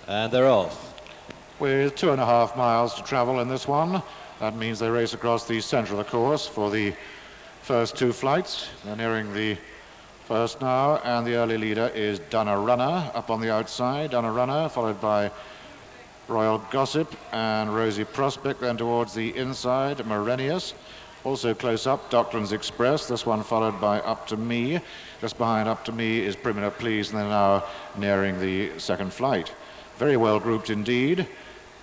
And they're off. With 2.5 miles to travel in this one, that means they race across the centre of the course for the first two flights. They're nearing the first now, and the early leader is Dunner Runner up on the outside. Dunner Runner followed by Royal Gossip and Rosy Prospect, then towards the inside, Marenius. Also close up, Docklands Express, this one followed by Up to Me. Just behind Up to Me is Primula Please, and they're now nearing the second flight. Very well grouped indeed,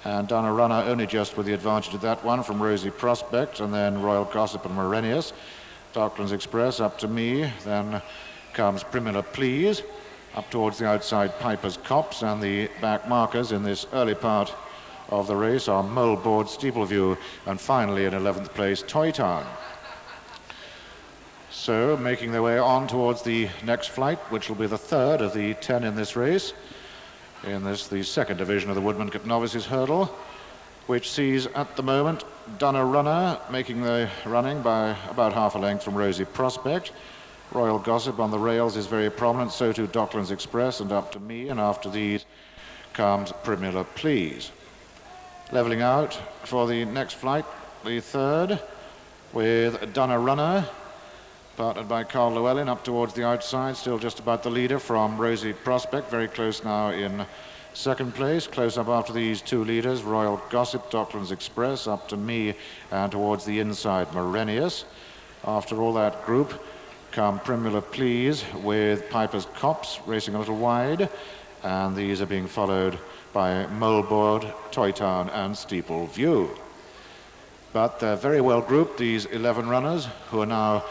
and Dunner Runner only just with the advantage of that one from Rosy Prospect, and then Royal Gossip and Marenius. Docklands Express, Up to Me, then comes Primula Please. Up towards the outside, Piper's Copse, and the back markers in this early part of the race are Moleboard, Steepleview, and finally in 11th place, Toy Town. So making their way on towards the next flight, which will be the third of the 10 in this race, in this the second division of the Woodmancote Novices hurdle, which sees at the moment Dunner Runner making the running by about half a length from Rosy Prospect. Royal Gossip on the rails is very prominent, so too Docklands Express and Up to Me, and after these comes Primula Please. Levelling out for the next flight, the third, with Dunner Runner, partnered by Carl Llewellyn up towards the outside, still just about the leader from Rosy Prospect, very close now in second place. Close up after these two leaders, Royal Gossip, Docklands Express, Up to Me, and towards the inside, Marenius. After all that group come Primula Please with Piper's Copse racing a little wide, and these are being followed by Moleboard, Toy Town, and Steeple View. But they're very well grouped, these 11 runners, who are now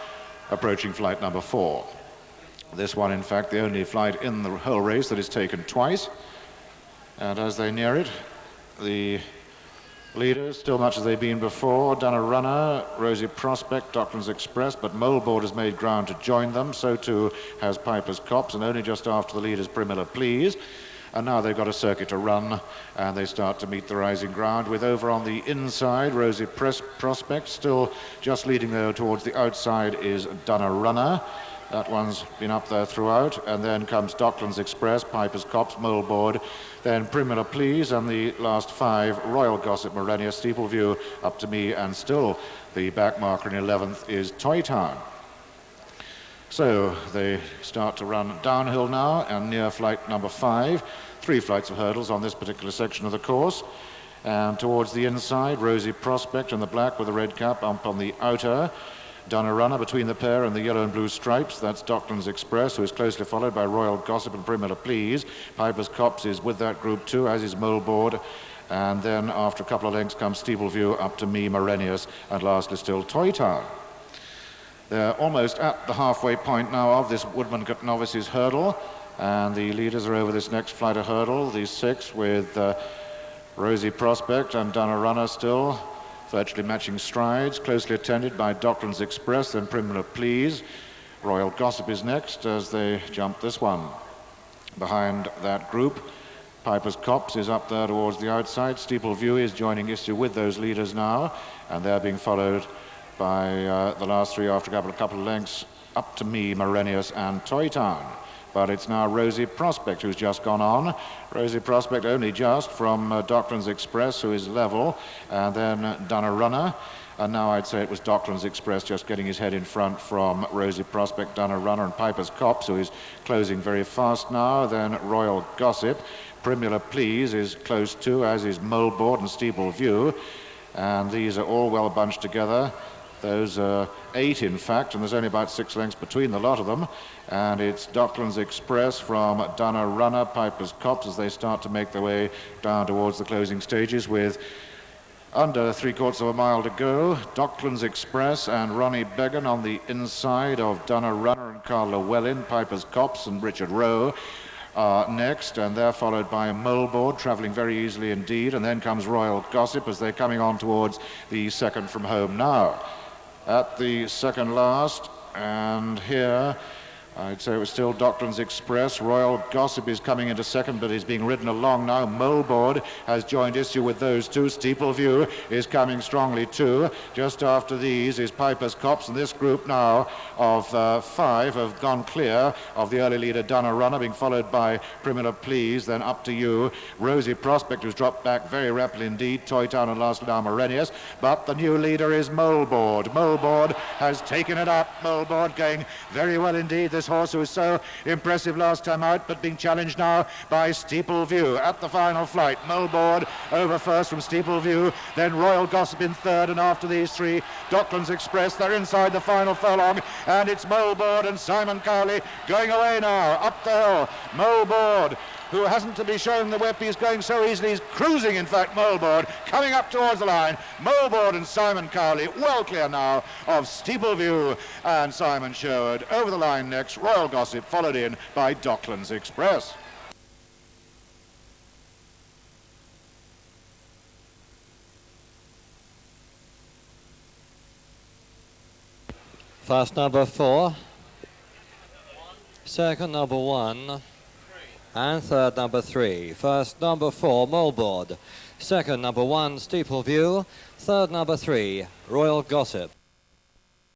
approaching flight number 4. This one, in fact, the only flight in the whole race that is taken twice. And as they near it, the leaders, still much as they've been before, Dunner Runner, Rosy Prospect, Docklands Express, but Moleboard has made ground to join them, so too has Piper's Copse, and only just after the leaders, Primula Please. And now they've got a circuit to run, and they start to meet the rising ground, with over on the inside, Rosy Prospect, still just leading there towards the outside is Dunner Runner. That one's been up there throughout, and then comes Docklands Express, Piper's Copse, Moleboard, then Primula Please, and the last 5, Royal Gossip, Marenius, Steepleview, Up to Me, and still the back marker in 11th is Toy Town. So they start to run downhill now, and near flight number 5, 3 flights of hurdles on this particular section of the course. And towards the inside, Rosy Prospect in the black with the red cap up on the outer. Dunner Runner between the pair and the yellow and blue stripes. That's Docklands Express, who is closely followed by Royal Gossip and Primula Please. Piper's Copse is with that group too, as is Moleboard. And then after a couple of lengths comes Steepleview, Up to Me, Marenius, and lastly still Toy Town. They're almost at the halfway point now of this Woodmancote Novices hurdle, and the leaders are over this next flight of hurdle, these 6 with Rosy Prospect and Dunner Runner still virtually matching strides, closely attended by Docklands Express, then Primula Please. Royal Gossip is next as they jump this one. Behind that group, Piper's Copse is up there towards the outside. Steepleview is joining issue with those leaders now, and they're being followed by the last 3 after a couple of lengths, Up to Me, Marenius, and Toy Town. But it's now Rosy Prospect who's just gone on. Rosy Prospect only just from Docklands Express, who is level, and then Dunner Runner. And now I'd say it was Docklands Express just getting his head in front from Rosy Prospect, Dunner Runner, and Piper's Copse, who is closing very fast now. Then Royal Gossip. Primula Please is close too, as is Moleboard and Steeple View. And these are all well bunched together. Those are 8, in fact, and there's only about 6 lengths between the lot of them. And it's Docklands Express from Dunner Runner, Piper's Copse, as they start to make their way down towards the closing stages with under 3/4 of a mile to go. Docklands Express and Ronnie Beggan on the inside of Dunner Runner and Carl Llewellyn. Piper's Copse and Richard Rowe are next, and they're followed by Moleboard, travelling very easily indeed. And then comes Royal Gossip as they're coming on towards the second from home now. At the second last, and here I'd say it was still Docklands Express. Royal Gossip is coming into second, but he's being ridden along now. Moleboard has joined issue with those two. Steeple View is coming strongly too. Just after these is Piper's Copse, and this group now of 5 have gone clear of the early leader Dunner Runner, being followed by Primula Please, then Up to You, Rosy Prospect, who's dropped back very rapidly indeed, Toy Town, and lastly now Morenius. But the new leader is Moleboard. Moleboard has taken it up. Moleboard going very well indeed. This horse who was so impressive last time out, but being challenged now by Steeple View at the final flight. Moleboard over first from Steeple View, then Royal Gossip in third, and after these 3, Docklands Express. They're inside the final furlong, and it's Moleboard and Simon Cowley going away now up the hill. Moleboard, who hasn't to be shown the whip, he's going so easily, he's cruising in fact. Moleboard coming up towards the line. Moleboard and Simon Cowley well clear now of Steeple View and Simon Sherwood. Over the line next, Royal Gossip, followed in by Docklands Express. First number 4, second number 1, and third number 3. First number 4, Moleboard. Second number 1, Steeple View. Third number 3, Royal Gossip.